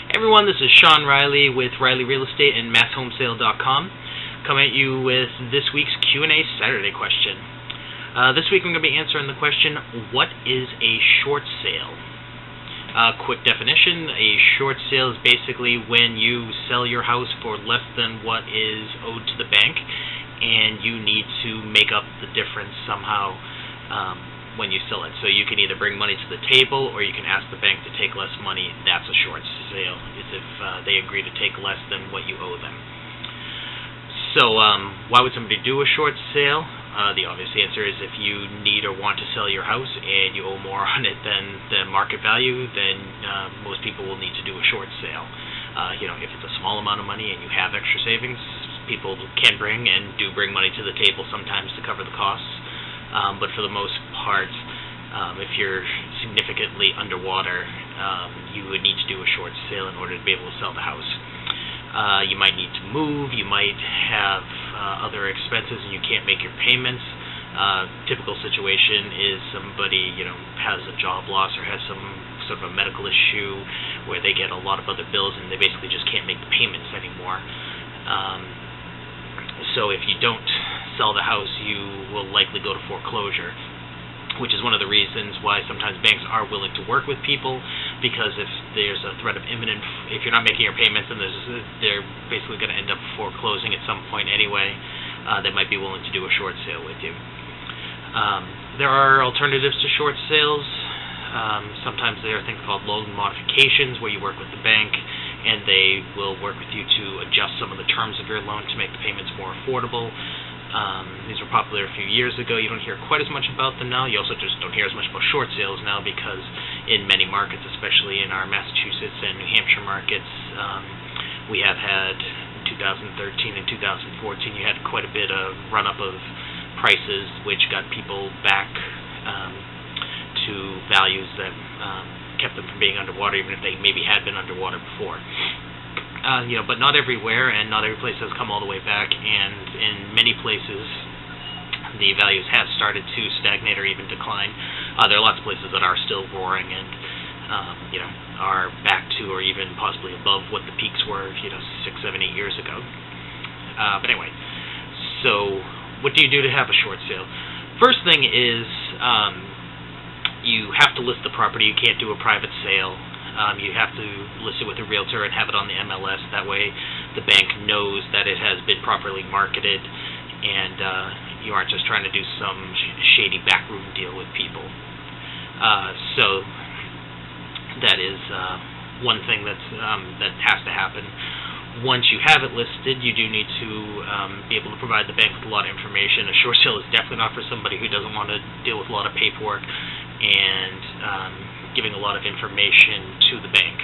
Hey everyone, this is Sean Riley with Riley Real Estate and MassHomesale.com, coming at you with this week's Q&A Saturday question. This week I'm going to be answering the question, what is a short sale? Quick definition, a short sale is basically when you sell your house for less than what is owed to the bank, and you need to make up the difference somehow when you sell it. So you can either bring money to the table or you can ask the bank to take less money. That's a short sale, is if they agree to take less than what you owe them. So why would somebody do a short sale? The obvious answer is if you need or want to sell your house and you owe more on it than the market value, then most people will need to do a short sale. If it's a small amount of money and you have extra savings, people can bring and do bring money to the table sometimes to cover the costs. But for the most part, if you're significantly underwater, you would need to do a short sale in order to be able to sell the house. You might need to move, you might have other expenses and you can't make your payments. Typical situation is somebody has a job loss or has some sort of a medical issue where they get a lot of other bills and they basically just can't make the payments anymore. So if you don't sell the house, you will likely go to foreclosure, which is one of the reasons why sometimes banks are willing to work with people, because if there's a threat of imminent, if you're not making your payments, then they're basically going to end up foreclosing at some point anyway. They might be willing to do a short sale with you. There are alternatives to short sales. Sometimes there are things called loan modifications, where you work with the bank and they will work with you to adjust some of the terms of your loan to make the payments more affordable. These were popular a few years ago. You don't hear quite as much about them now. You also just don't hear as much about short sales now, because in many markets, especially in our Massachusetts and New Hampshire markets, we have had in 2013 and 2014, you had quite a bit of run-up of prices, which got people back to values that kept them from being underwater, even if they maybe had been underwater before. But not everywhere, and not every place has come all the way back, and in many places the values have started to stagnate or even decline. There are lots of places that are still roaring and are back to or even possibly above what the peaks were 6, 7, 8 years ago. But anyway, so what do you do to have a short sale? First thing is you have to list the property. You can't do a private sale. You have to list it with a realtor and have it on the MLS. That way the bank knows that it has been properly marketed, and you aren't just trying to do some shady backroom deal with people. So that is one thing that has to happen. Once you have it listed, you do need to be able to provide the bank with a lot of information. A short sale is definitely not for somebody who doesn't want to deal with a lot of paperwork and giving a lot of information to the bank.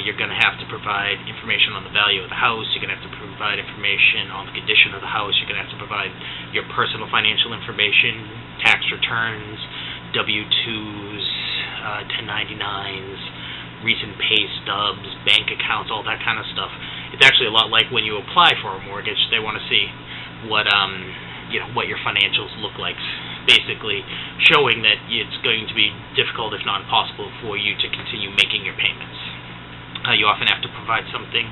You're going to have to provide information on the value of the house. You're going to have to provide information on the condition of the house. You're going to have to provide your personal financial information, tax returns, W-2s, 1099s, recent pay stubs, bank accounts, all that kind of stuff. It's actually a lot like when you apply for a mortgage. They want to see what your financials look like, basically showing that it's going to be difficult, if not impossible, for you to continue making your payments. You often have to provide something,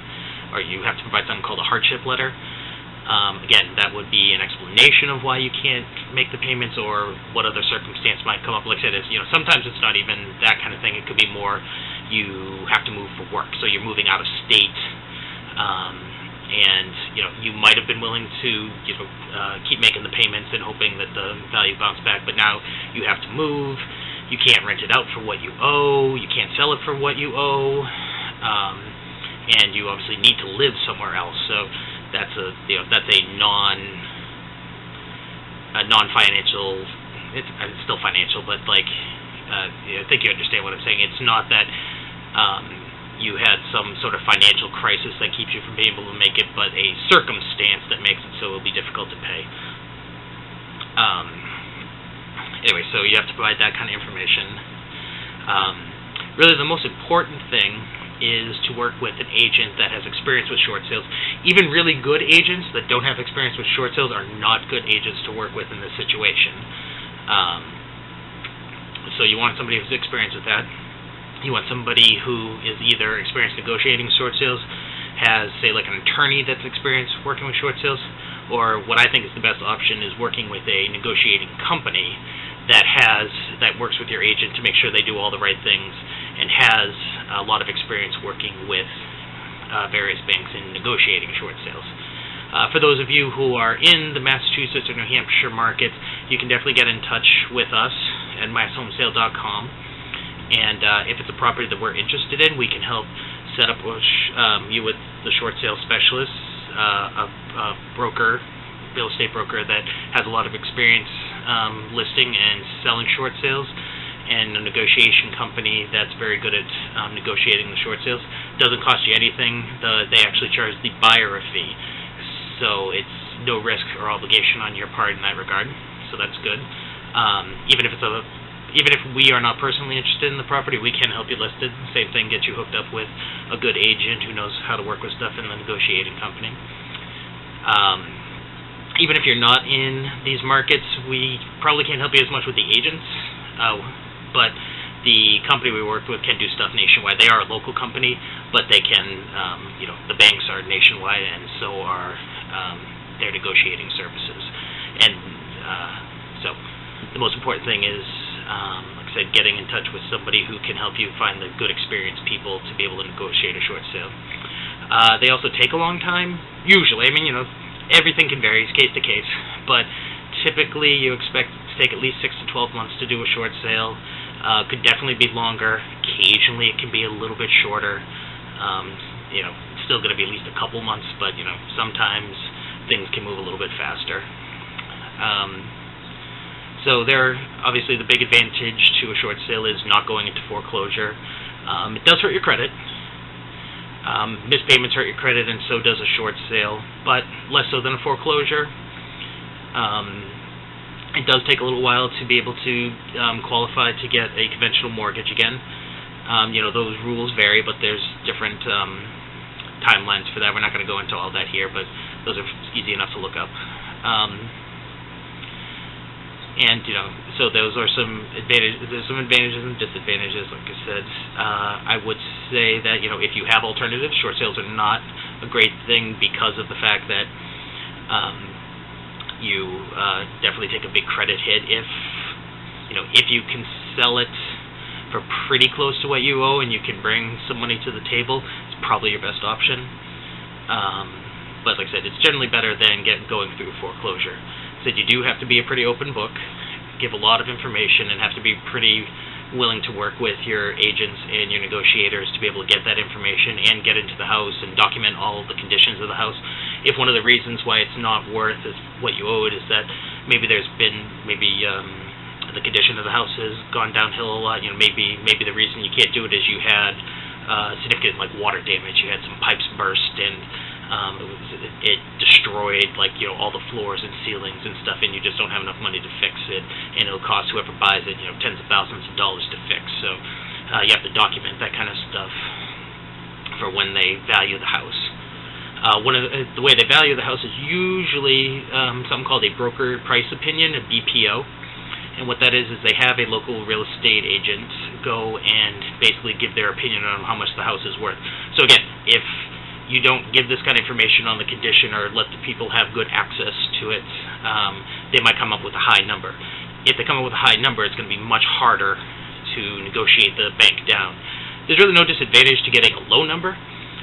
or you have to provide something called a hardship letter. Again, that would be an explanation of why you can't make the payments or what other circumstance might come up. Like I said, sometimes it's not even that kind of thing. It could be more you have to move for work, so you're moving out of state, and you might have been willing to keep making the payments and hoping that the value bounced back, but now you have to move. You can't rent it out for what you owe. You can't sell it for what you owe, and you obviously need to live somewhere else. So that's a non-financial. It's still financial, but I think you understand what I'm saying. It's not that you had some sort of financial crisis that keeps you from being able to make it, but a circumstance that makes it so it'll be difficult to pay. Anyway, so you have to provide that kind of information. Really, the most important thing is to work with an agent that has experience with short sales. Even really good agents that don't have experience with short sales are not good agents to work with in this situation. So you want somebody who's experienced with that. You want somebody who is either experienced negotiating short sales, has, say, like an attorney that's experienced working with short sales, or what I think is the best option is working with a negotiating company that works with your agent to make sure they do all the right things and has a lot of experience working with various banks in negotiating short sales. For those of you who are in the Massachusetts or New Hampshire market, you can definitely get in touch with us at myhomesale.com, and if it's a property that we're interested in, we can help set up you with the short sale specialist, a broker, real estate broker that has a lot of experience listing and selling short sales, and a negotiation company that's very good at negotiating the short sales. Doesn't cost you anything. They actually charge the buyer a fee, so it's no risk or obligation on your part in that regard. So that's good. Even if we are not personally interested in the property, we can help you list it. Same thing, get you hooked up with a good agent who knows how to work with stuff in the negotiating company. Even if you're not in these markets, we probably can't help you as much with the agents, but the company we work with can do stuff nationwide. They are a local company, but they can, the banks are nationwide, and so are their negotiating services. And so the most important thing is, like I said, getting in touch with somebody who can help you find the good experienced people to be able to negotiate a short sale. They also take a long time, usually. I mean, everything can vary, case to case, but typically you expect it to take at least 6 to 12 months to do a short sale. Could definitely be longer. Occasionally it can be a little bit shorter. It's still going to be at least a couple months, but sometimes things can move a little bit faster. So obviously the big advantage to a short sale is not going into foreclosure. It does hurt your credit. Missed payments hurt your credit, and so does a short sale, but less so than a foreclosure. It does take a little while to be able to qualify to get a conventional mortgage again. Those rules vary, but there's different timelines for that. We're not going to go into all that here, but those are easy enough to look up. So those are some advantages. There's some advantages and disadvantages, like I said. I would say that, if you have alternatives, short sales are not a great thing because of the fact that you definitely take a big credit hit if you can sell it for pretty close to what you owe and you can bring some money to the table, it's probably your best option. But like I said, it's generally better than going through foreclosure. So you do have to be a pretty open book, give a lot of information, and have to be pretty willing to work with your agents and your negotiators to be able to get that information and get into the house and document all of the conditions of the house. If one of the reasons why it's not worth what you owe it is that maybe there's been the condition of the house has gone downhill a lot. Maybe the reason you can't do it is you had significant water damage. You had some pipes burst and it destroyed all the floors and ceilings and stuff, and you just don't have enough money to fix it, and it'll cost whoever buys it tens of thousands of dollars to fix. So you have to document that kind of stuff for when they value the house. The way they value the house is usually something called a broker price opinion, a BPO. And what that is they have a local real estate agent go and basically give their opinion on how much the house is worth. So again, if you don't give this kind of information on the condition or let the people have good access to it, they might come up with a high number. If they come up with a high number, it's going to be much harder to negotiate the bank down. There's really no disadvantage to getting a low number,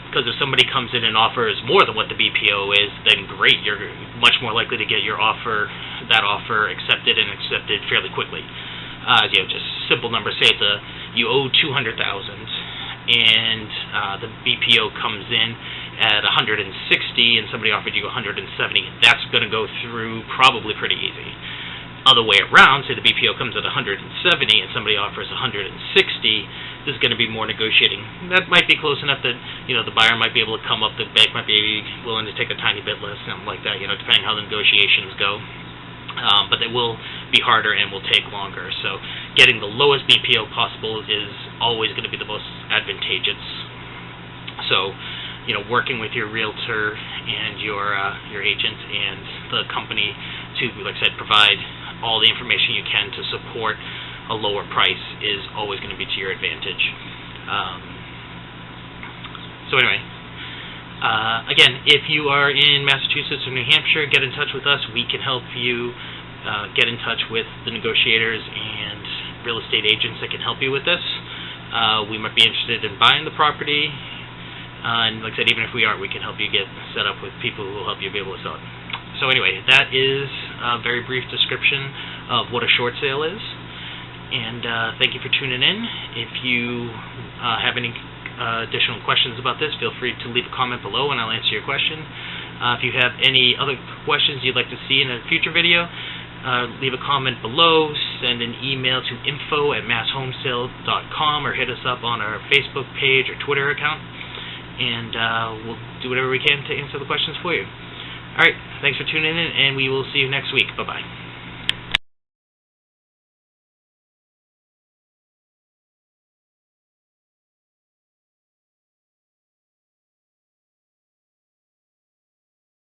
because if somebody comes in and offers more than what the BPO is, then great, you're much more likely to get that offer accepted and accepted fairly quickly. Just simple numbers, say you owe $200,000 and the BPO comes in at $160 and somebody offered you $170, that's going to go through probably pretty easy. Other way around, say the BPO comes at $170 and somebody offers $160, this is going to be more negotiating. That might be close enough that the buyer might be able to come up, the bank might be willing to take a tiny bit less, something like that, depending how the negotiations go. But they will be harder and will take longer. So getting the lowest BPO possible is always going to be the most advantageous. So, working with your realtor and your agent and the company to, like I said, provide all the information you can to support a lower price is always going to be to your advantage. So anyway, again, if you are in Massachusetts or New Hampshire, get in touch with us. We can help you get in touch with the negotiators and real estate agents that can help you with this. We might be interested in buying the property, and like I said, even if we aren't, we can help you get set up with people who will help you be able to sell it. So anyway, that is a very brief description of what a short sale is, and thank you for tuning in. If you have any additional questions about this, feel free to leave a comment below and I'll answer your question. If you have any other questions you'd like to see in a future video, leave a comment below, send an email to info@masshomesale.com, or hit us up on our Facebook page or Twitter account, and we'll do whatever we can to answer the questions for you. Alright, thanks for tuning in, and we will see you next week. Bye-bye.